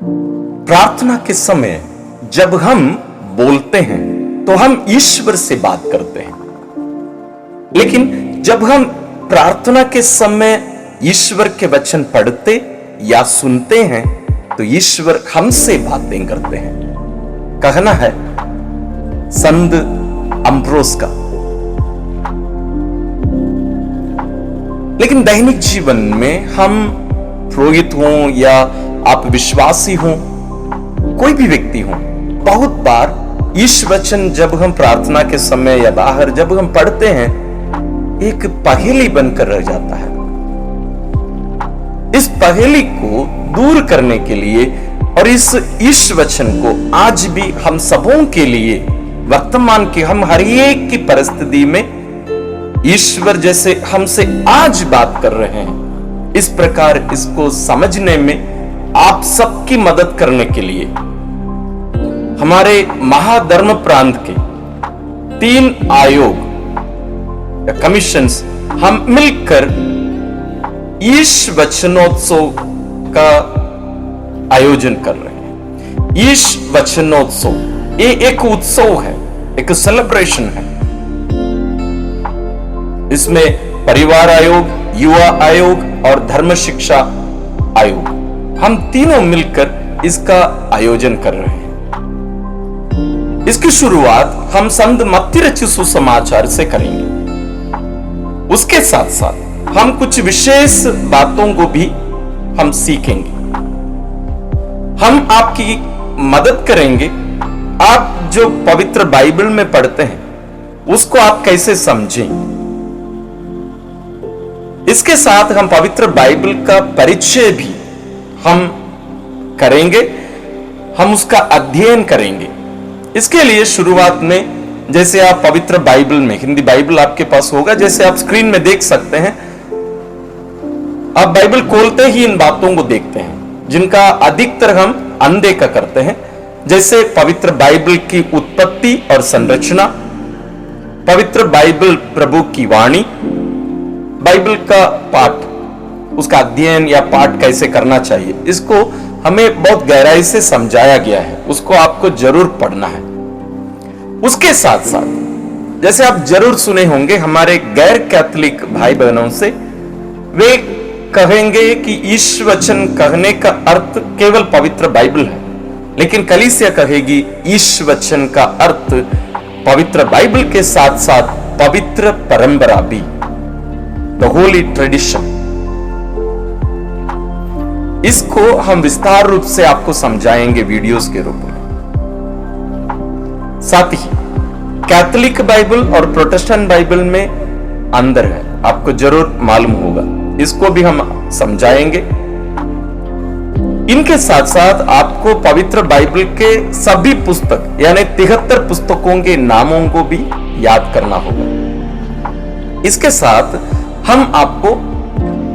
प्रार्थना के समय जब हम बोलते हैं तो हम ईश्वर से बात करते हैं, लेकिन जब हम प्रार्थना के समय ईश्वर के वचन पढ़ते या सुनते हैं तो ईश्वर हमसे बातें करते हैं। कहना है संत अम्ब्रोस का। लेकिन दैनिक जीवन में हम पुरोहित हों या आप विश्वासी हों, कोई भी व्यक्ति हो, बहुत बार इस वचन जब हम प्रार्थना के समय या बाहर जब हम पढ़ते हैं एक पहेली बनकर रह जाता है। इस पहेली को दूर करने के लिए और इस वचन को आज भी हम सबों के लिए वर्तमान के हम हर एक की परिस्थिति में ईश्वर जैसे हमसे आज बात कर रहे हैं, इस प्रकार इसको समझने में आप सबकी मदद करने के लिए हमारे महाधर्म प्रांत के 3 आयोग या कमीशंस हम मिलकर ईश वचनोत्सव का आयोजन कर रहे हैं। ईश वचनोत्सव ये एक उत्सव है, एक सेलिब्रेशन है। इसमें परिवार आयोग, युवा आयोग और धर्म शिक्षा आयोग हम तीनों मिलकर इसका आयोजन कर रहे हैं। इसकी शुरुआत हम संत मत्ती रचित सुसमाचार से करेंगे। उसके साथ साथ हम कुछ विशेष बातों को भी हम सीखेंगे। हम आपकी मदद करेंगे। आप जो पवित्र बाइबल में पढ़ते हैं उसको आप कैसे समझें। इसके साथ हम पवित्र बाइबल का परिचय भी हम करेंगे, हम उसका अध्ययन करेंगे। इसके लिए शुरुआत में जैसे आप पवित्र बाइबल में, हिंदी बाइबल आपके पास होगा, जैसे आप स्क्रीन में देख सकते हैं, आप बाइबल खोलते ही इन बातों को देखते हैं जिनका अधिकतर हम अनदेखा करते हैं। जैसे पवित्र बाइबल की उत्पत्ति और संरचना, पवित्र बाइबल प्रभु की वाणी, बाइबल का पाठ, उसका अध्ययन या पाठ कैसे करना चाहिए, इसको हमें बहुत गहराई से समझाया गया है, उसको आपको जरूर पढ़ना है। उसके साथ साथ जैसे आप जरूर सुने होंगे हमारे गैर कैथोलिक भाई बहनों से, वे कहेंगे कि इस वचन कहने का अर्थ केवल पवित्र बाइबल है, लेकिन कलीसिया कहेगी इस वचन का अर्थ पवित्र बाइबल के साथ साथ पवित्र परंपरा भी, द होली ट्रेडिशन। इसको हम विस्तार रूप से आपको समझाएंगे वीडियोस के रूप में। साथ ही कैथोलिक बाइबल और प्रोटेस्टेंट बाइबल में अंदर है, आपको जरूर मालूम होगा, इसको भी हम समझाएंगे। इनके साथ साथ आपको पवित्र बाइबल के सभी पुस्तक यानी 73 पुस्तकों के नामों को भी याद करना होगा। इसके साथ हम आपको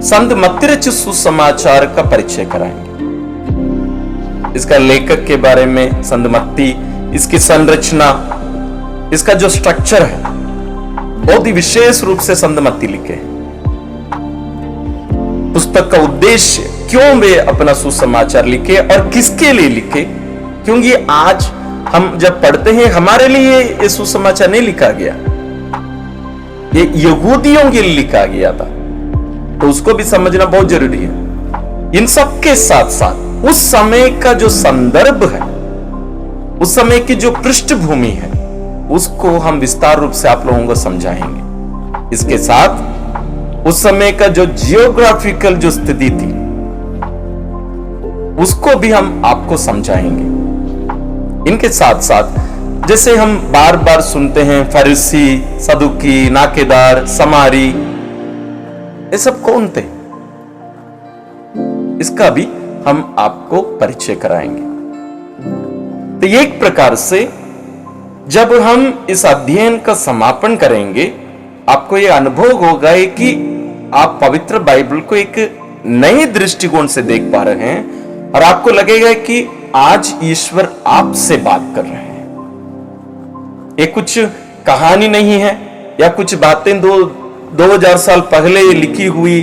संत मत्ती रचित सुसमाचार का परिचय कराएंगे, इसका लेखक के बारे में, संत मत्ती, इसकी संरचना, इसका जो स्ट्रक्चर है, बहुत ही विशेष रूप से संत मत्ती लिखे हैं। पुस्तक का उद्देश्य, क्यों वे अपना सुसमाचार लिखे और किसके लिए लिखे, क्योंकि आज हम जब पढ़ते हैं हमारे लिए ये सुसमाचार नहीं लिखा गया, ये यहूदियों के लिए लिखा गया था, तो उसको भी समझना बहुत जरूरी है। इन सब के साथ साथ उस समय का जो संदर्भ है, उस समय की जो पृष्ठभूमि है, उसको हम विस्तार रूप से आप लोगों को समझाएंगे। इसके साथ उस समय का जो जियोग्राफिकल जो स्थिति थी उसको भी हम आपको समझाएंगे। इनके साथ साथ जैसे हम बार बार सुनते हैं फरीसी, सदुकी, नाकेदार, समारी, ये सब कौन थे, इसका भी हम आपको परिचय कराएंगे। तो एक प्रकार से जब हम इस अध्ययन का समापन करेंगे, आपको यह अनुभव होगा कि आप पवित्र बाइबल को एक नए दृष्टिकोण से देख पा रहे हैं और आपको लगेगा कि आज ईश्वर आपसे बात कर रहे हैं। ये कुछ कहानी नहीं है या कुछ बातें 2000 साल पहले लिखी हुई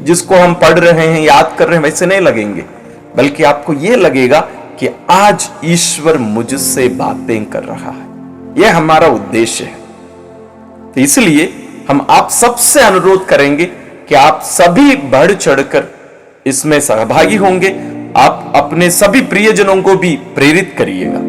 जिसको हम पढ़ रहे हैं, याद कर रहे हैं, वैसे नहीं लगेंगे। बल्कि आपको यह लगेगा कि आज ईश्वर मुझसे बातें कर रहा है। यह हमारा उद्देश्य है। तो इसलिए हम आप सबसे अनुरोध करेंगे कि आप सभी बढ़ चढ़कर इसमें सहभागी होंगे। आप अपने सभी प्रियजनों को भी प्रेरित करिएगा।